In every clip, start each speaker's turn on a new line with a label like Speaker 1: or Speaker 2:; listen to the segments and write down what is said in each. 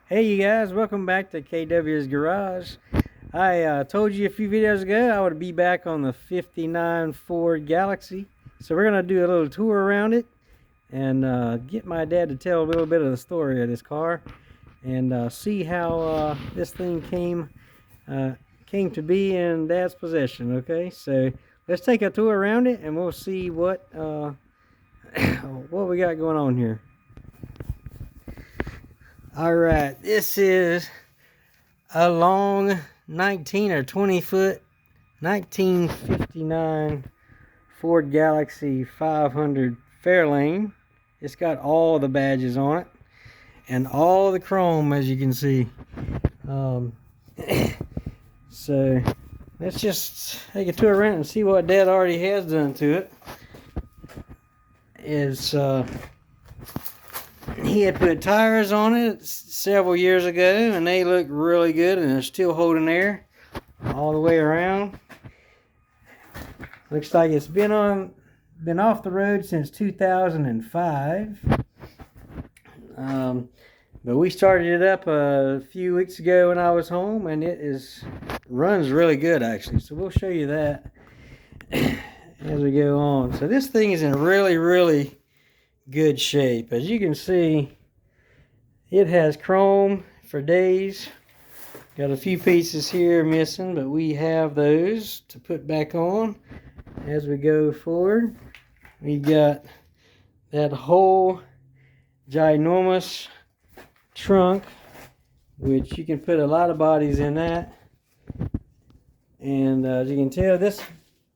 Speaker 1: Hey you guys, welcome back to KW's Garage. I told you a few videos ago I would be back on the 59 Ford Galaxie. So we're going to do a little tour around it and get my dad to tell a little bit of the story of this car and see how this thing came to be in Dad's possession. Okay, so let's take a tour around it and we'll see what what we got going on here. Alright, this is a long 19 or 20 foot 1959 Ford Galaxie 500 Fairlane. It's got all the badges on it and all the chrome, as you can see. So let's just take a tour around and see what Dad already has done to it. He had put tires on it several years ago and they look really good and they're still holding air all the way around. Looks like it's been off the road since 2005. But we started it up a few weeks ago when I was home and runs really good actually. So we'll show you that as we go on. So this thing is in really good shape. As you can see, it has chrome for days. Got a few pieces here missing, but we have those to put back on as we go forward. We got that whole ginormous trunk, which you can put a lot of bodies in that. And as you can tell, this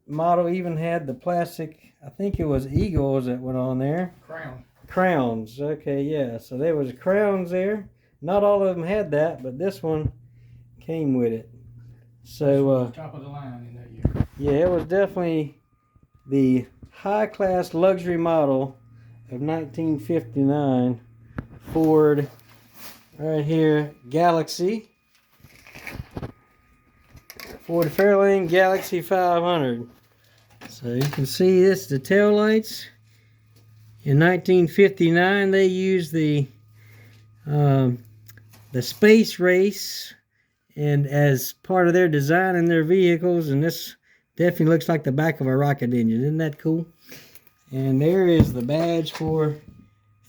Speaker 1: model even had the plastic, I think it was eagles that went on there. Crowns. Okay, yeah. So there was crowns there. Not all of them had that, but this one came with it. So
Speaker 2: top of the line in that year.
Speaker 1: Yeah, it was definitely the high-class luxury model of 1959 Ford right here Galaxie. Ford Fairlane Galaxie 500. So you can see this, the tail lights. In 1959, they used the space race and as part of their design in their vehicles, and this definitely looks like the back of a rocket engine. Isn't that cool? And there is the badge for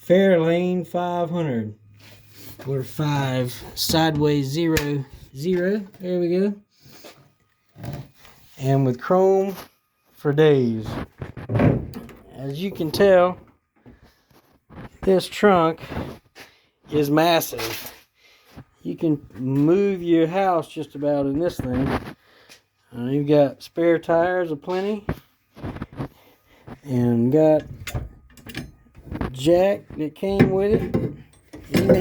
Speaker 1: Fairlane 500 or 5 sideways 0 0. There we go. And with chrome for days. As you can tell, this trunk is massive. You can move your house just about in this thing. You've got spare tires aplenty, and got jack that came with it. Even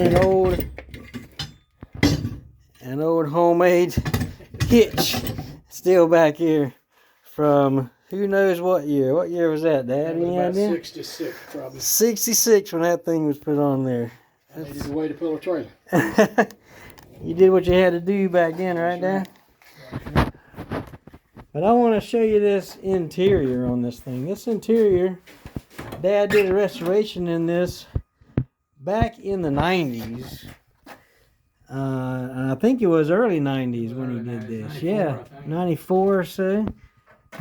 Speaker 1: an old homemade hitch still back here from who knows what year. What year was that, Dad?
Speaker 2: Any idea? 66, probably.
Speaker 1: 66 when that thing was put on there.
Speaker 2: I needed a way to pull a trailer.
Speaker 1: You did what you had to do back then, right, Dad?
Speaker 2: Right.
Speaker 1: But I want to show you this interior on this thing. This interior, Dad did a restoration in this back in the 90s. And I think it was early 90s when he did this.
Speaker 2: 94,
Speaker 1: Yeah, 94 or so.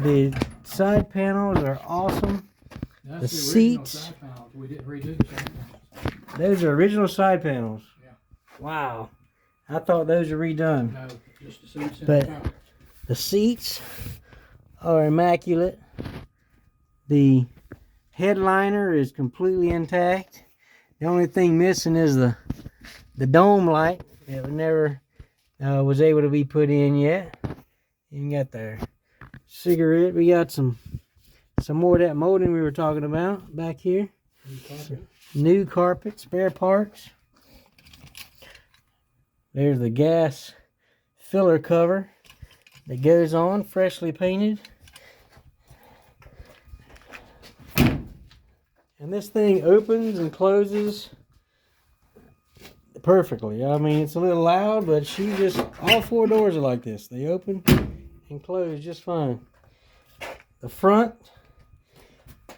Speaker 1: The side panels are awesome.
Speaker 2: That's
Speaker 1: the seats.
Speaker 2: Side panels. We didn't redo the side panels.
Speaker 1: Those are original side panels.
Speaker 2: Yeah.
Speaker 1: Wow. I thought those were redone.
Speaker 2: No, just the seats and
Speaker 1: But
Speaker 2: the couch.
Speaker 1: the seats are immaculate. The headliner is completely intact. The only thing missing is the dome light that never was able to be put in yet. You got their cigarette. We got some more of that molding we were talking about back here. New carpet, spare parts. There's the gas filler cover that goes on, freshly painted. And this thing opens and closes perfectly. I mean, it's a little loud, but all 4 doors are like this. They open and close just fine. The front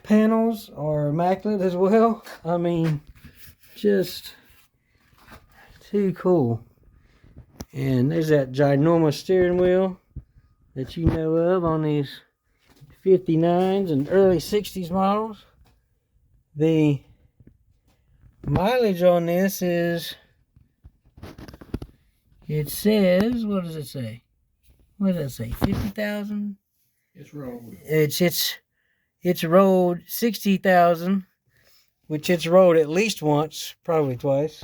Speaker 1: panels are immaculate as well. I mean, just too cool. And there's that ginormous steering wheel that you know of on these 59s and early 60s models. The mileage on this is, it says, what does it say? What does that say? 50,000?
Speaker 2: It's rolled.
Speaker 1: It's rolled 60,000, which it's rolled at least once, probably twice.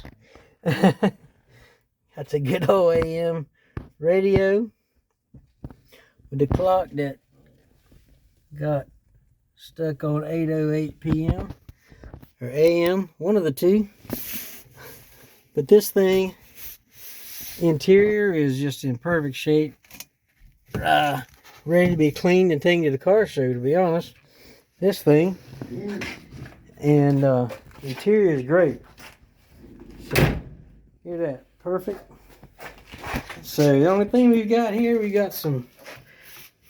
Speaker 1: That's a good old AM radio with the clock that got stuck on 8:08 p.m. or AM, one of the two. But this thing, interior is just in perfect shape, ready to be cleaned and taken to the car show, to be honest. This thing, and interior is great. So, hear that, perfect. So the only thing we've got here, we got some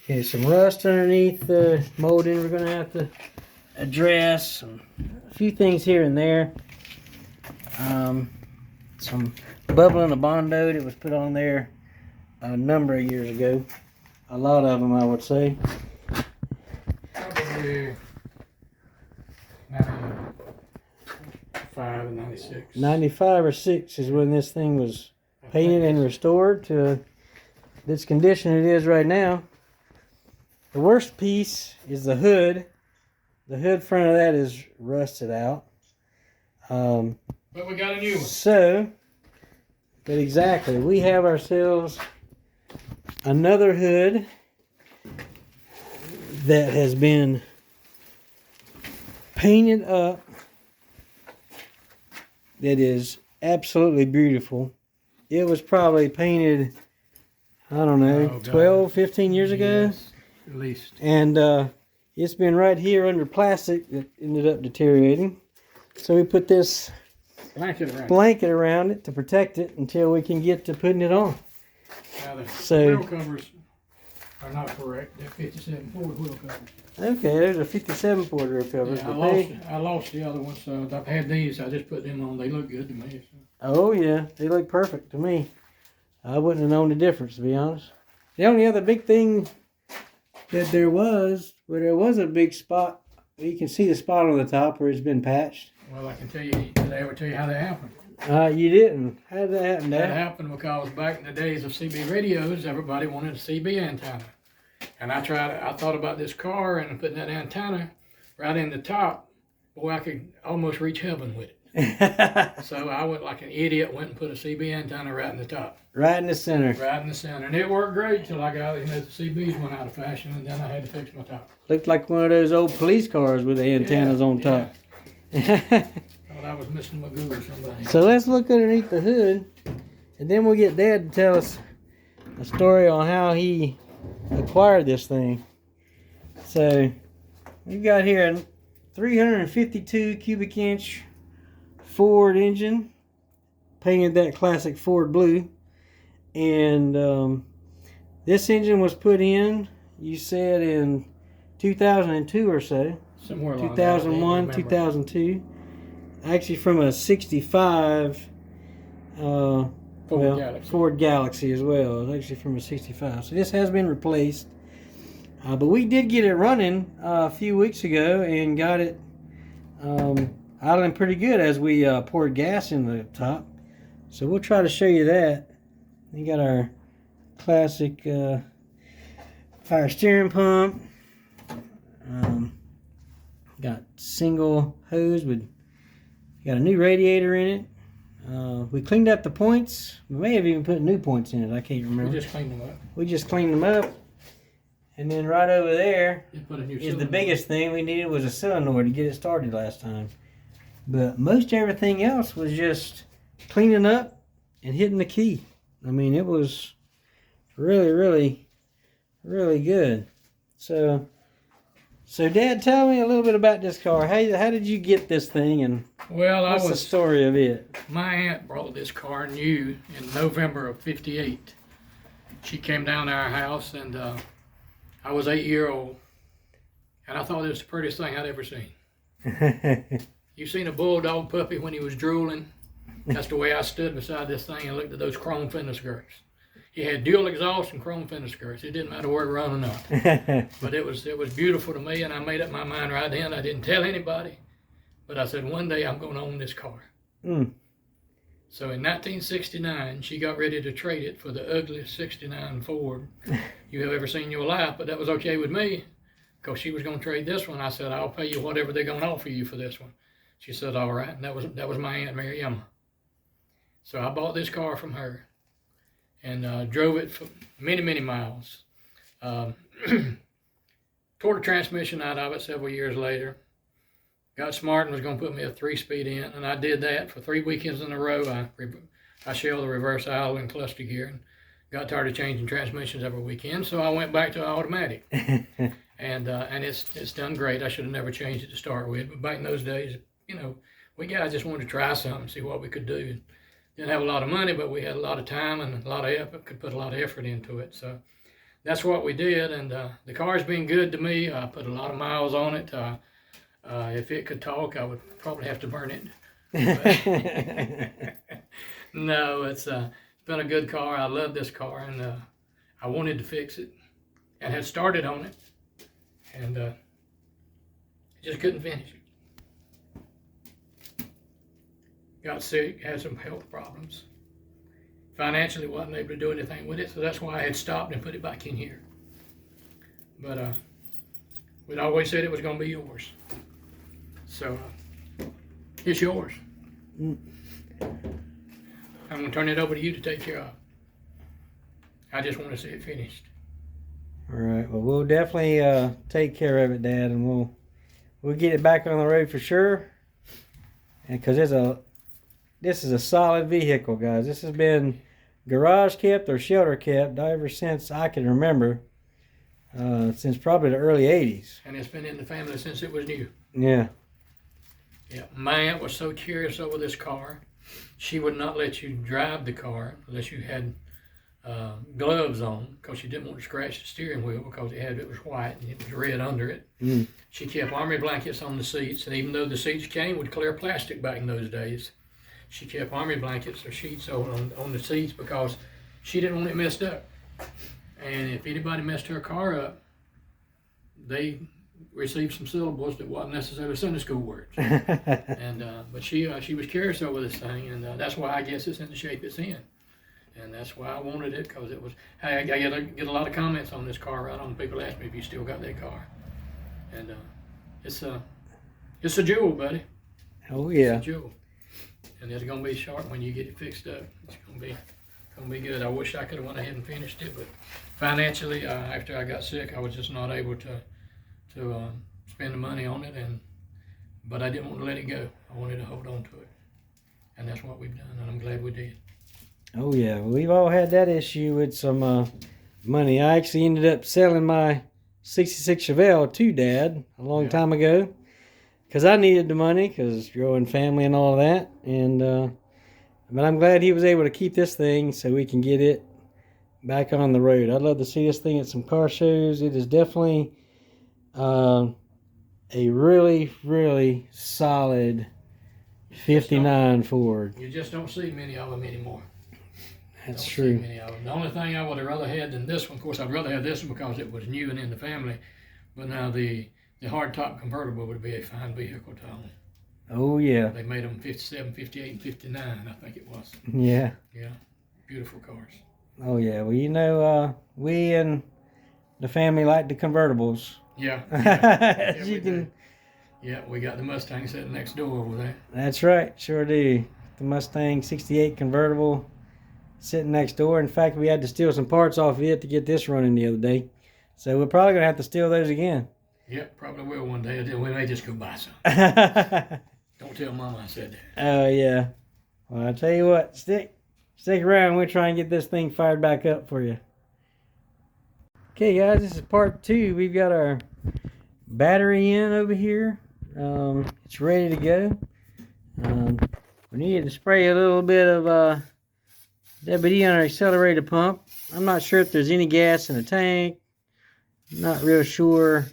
Speaker 1: rust underneath the molding we're going to have to address. A few things here and there. Some bubbling of Bondo that was put on there a number of years ago. A lot of them, I would say.
Speaker 2: Probably 95 and 96.
Speaker 1: 95 or 6 is when this thing was painted and restored to this condition it is right now. The worst piece is the hood. The hood front of that is rusted out.
Speaker 2: But we got a new one.
Speaker 1: So, but exactly, we have ourselves another hood that has been painted up, that is absolutely beautiful. It was probably painted, I don't know, 12, 15 years ago.
Speaker 2: Yes, at least.
Speaker 1: And it's been right here under plastic that ended up deteriorating. So we put this blanket around it to protect it until we can get to putting it on.
Speaker 2: Now the
Speaker 1: So,
Speaker 2: wheel covers are not correct. They're 57 Ford wheel covers.
Speaker 1: okay, there's a 57 Ford rear covers.
Speaker 2: Yeah, I lost the other ones, so I've had these. I just put them on. They look good to me. So.
Speaker 1: Oh yeah, they look perfect to me. I wouldn't have known the difference, to be honest. The only other big thing that there was a big spot. You can see the spot on the top where it's been patched.
Speaker 2: Well, I can tell you. Did I ever tell you how that happened?
Speaker 1: You didn't. How did that happen, Dad?
Speaker 2: That happened because back in the days of CB radios, everybody wanted a CB antenna. And I thought about this car and putting that antenna right in the top. Boy, I could almost reach heaven with it. So I went like an idiot, went and put a CB antenna right in the top.
Speaker 1: Right in the center.
Speaker 2: Right in the center. And it worked great till I got, the CBs went out of fashion, and then I had to fix my top.
Speaker 1: Looked like one of those old police cars with the antennas on top.
Speaker 2: Thought I was missing my goo or somebody.
Speaker 1: So let's look underneath the hood, and then we'll get Dad to tell us a story on how he acquired this thing. So we've got here a 352 cubic inch Ford engine, painted that classic Ford blue, and this engine was put in, you said, in 2002 or so.
Speaker 2: Somewhere along
Speaker 1: 2001, 2002. Actually from a 65 Ford Galaxie as well. It's actually from a 65. So this has been replaced. But we did get it running a few weeks ago and got it idling pretty good as we poured gas in the top. So we'll try to show you that. We got our classic fire steering pump. Got single hose with, got a new radiator in it. We cleaned up the points. We may have even put new points in it. I can't remember.
Speaker 2: We just cleaned them up.
Speaker 1: We just cleaned them up. And then right over there
Speaker 2: is
Speaker 1: the biggest thing we needed was a solenoid to get it started last time. But most everything else was just cleaning up and hitting the key. I mean, it was really, really, really good. So Dad, tell me a little bit about this car. How did you get this thing, and what's the story of it?
Speaker 2: My aunt brought this car new in November of '58. She came down to our house, and I was 8-year-old, and I thought it was the prettiest thing I'd ever seen. You seen a bulldog puppy when he was drooling? That's the way I stood beside this thing and looked at those chrome fender skirts. He had dual exhaust and chrome fender skirts. It didn't matter where it run or not. But it was beautiful to me, and I made up my mind right then. I didn't tell anybody, but I said one day I'm going to own this car.
Speaker 1: Mm.
Speaker 2: So in 1969, she got ready to trade it for the ugliest '69 Ford you have ever seen in your life, but that was okay with me because she was going to trade this one. I said, I'll pay you whatever they're going to offer you for this one. She said, all right, and that was my Aunt Mary Emma. So I bought this car from her and drove it for many, many miles. Tore the transmission out of it several years later. Got smart and was going to put me a 3-speed in, and I did that for 3 weekends in a row. I shelled the reverse idle and cluster gear, and got tired of changing transmissions every weekend, so I went back to automatic. and it's done great. I should have never changed it to start with, but back in those days, you know, we guys just wanted to try something, see what we could do. Didn't have a lot of money, but we had a lot of time and a lot of effort, could put a lot of effort into it. So that's what we did, and the car's been good to me. I put a lot of miles on it. If it could talk, I would probably have to burn it. No, it's been a good car. I love this car, and I wanted to fix it and had started on it, and just couldn't finish it. Got sick, had some health problems. Financially, wasn't able to do anything with it, so that's why I had stopped and put it back in here. But we'd always said it was going to be yours. So it's yours. I'm going to turn it over to you to take care of. I just want to see it finished.
Speaker 1: All right. Well, we'll definitely take care of it, Dad, and we'll get it back on the road for sure. And because this is a solid vehicle, guys. This has been garage kept or shelter kept ever since I can remember. Since probably the early '80s.
Speaker 2: And it's been in the family since it was new.
Speaker 1: Yeah.
Speaker 2: Yeah, my aunt was so curious over this car. She would not let you drive the car unless you had gloves on, because she didn't want to scratch the steering wheel because it was white and it was red under it. Mm. She kept army blankets on the seats, and even though the seats came with clear plastic back in those days, she kept army blankets or sheets on the seats because she didn't want it messed up. And if anybody messed her car up, they received some syllables that wasn't necessarily Sunday school words. And but she was curious over this thing, and that's why I guess it's in the shape it's in. And that's why I wanted it, because it was. Hey, I get a lot of comments on this car right on. People ask me if you still got that car, and it's a jewel, buddy.
Speaker 1: Oh yeah.
Speaker 2: It's a jewel, and it's gonna be sharp when you get it fixed up. It's gonna be good. I wish I could have went ahead and finished it, but financially, after I got sick, I was just not able to spend the money on it, but I didn't want to let it go. I wanted to hold on to it, and that's what we've done, and I'm glad we did.
Speaker 1: Oh yeah, we've all had that issue with some money. I actually ended up selling my '66 Chevelle to Dad a long time ago because I needed the money, because growing family and all of that, and but I'm glad he was able to keep this thing so we can get it back on the road. I'd love to see this thing at some car shows. It is definitely a really, really solid '59 Ford.
Speaker 2: You just don't see many of them anymore.
Speaker 1: That's true.
Speaker 2: The only thing I would have rather had than this one, of course, I'd rather have this one because it was new and in the family. But now the hardtop convertible would be a fine vehicle to own.
Speaker 1: Oh yeah.
Speaker 2: They made them 57, 58, and 59, I think it was.
Speaker 1: Yeah.
Speaker 2: Yeah. Beautiful cars.
Speaker 1: Oh yeah. Well, you know, we and the family like the convertibles.
Speaker 2: Yeah. Yeah, we got the Mustang sitting next door over there.
Speaker 1: That's right. Sure do. The Mustang '68 convertible sitting next door. In fact, we had to steal some parts off of it to get this running the other day. So we're probably going to have to steal those again.
Speaker 2: Yep, probably will one day. We may just go buy some. Don't tell Mama I said that.
Speaker 1: Oh, yeah. Well, I'll tell you what. Stick around. We'll try and get this thing fired back up for you. Okay, guys. This is part 2. We've got our battery in over here. It's ready to go. We need to spray a little bit of WD on our accelerator pump. I'm not sure if there's any gas in the tank. Not real sure.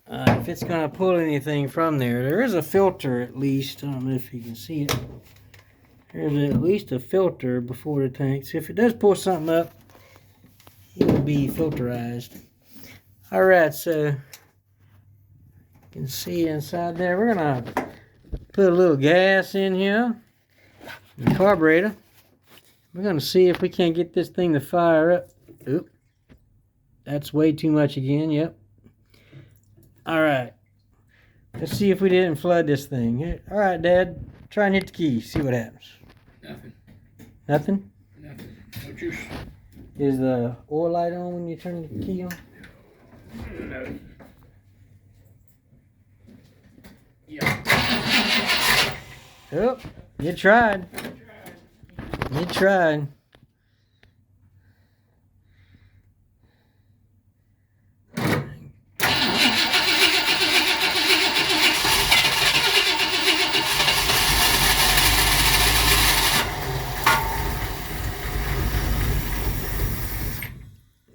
Speaker 1: if it's going to pull anything from there. There is a filter at least. I don't know if you can see it. There's at least a filter before the tank. So if it does pull something up, it will be filterized. Alright, so you can see inside there. We're going to put a little gas in here. The carburetor. We're going to see if we can't get this thing to fire up. Oop. That's way too much again. Yep. Alright. Let's see if we didn't flood this thing. Alright, Dad. Try and hit the key. See what happens.
Speaker 2: Nothing.
Speaker 1: Nothing?
Speaker 2: Nothing. No juice.
Speaker 1: Is the oil light on when you turn the key on?
Speaker 2: No. Yeah.
Speaker 1: Oh, you tried. You tried.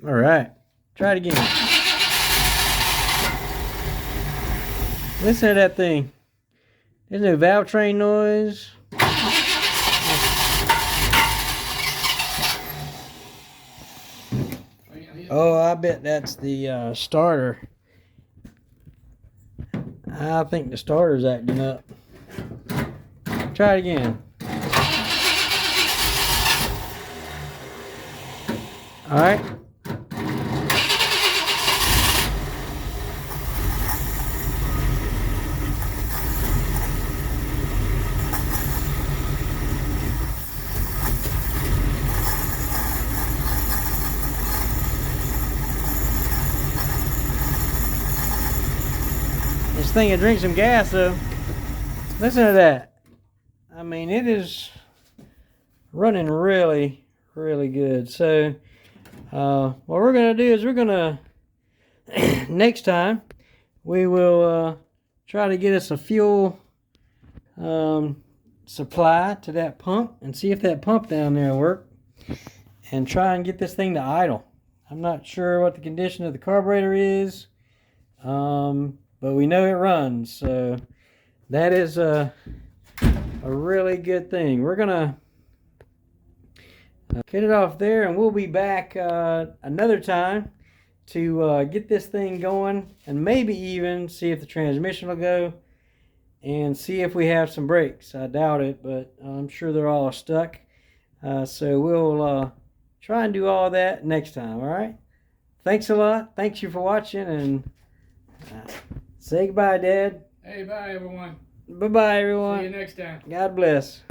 Speaker 1: All right, try it again. Listen to that thing. There's no valve train noise. Oh, I bet that's the starter. I think the starter's acting up. Try it again. All right. This thing will drink some gas though. Listen to that. I mean, it is running really, really good. So what we're going to do is we're going to, next time, we will try to get us a fuel supply to that pump and see if that pump down there will work and try and get this thing to idle. I'm not sure what the condition of the carburetor is, but we know it runs, so that is a really good thing. We're gonna cut it off there, and we'll be back another time to get this thing going and maybe even see if the transmission will go and see if we have some brakes. I doubt it, but I'm sure they're all stuck. So we'll try and do all that next time. All right. Thanks a lot. Thanks you for watching, and say goodbye, Dad.
Speaker 2: Hey, bye, everyone.
Speaker 1: Bye-bye, everyone.
Speaker 2: See you next time.
Speaker 1: God bless.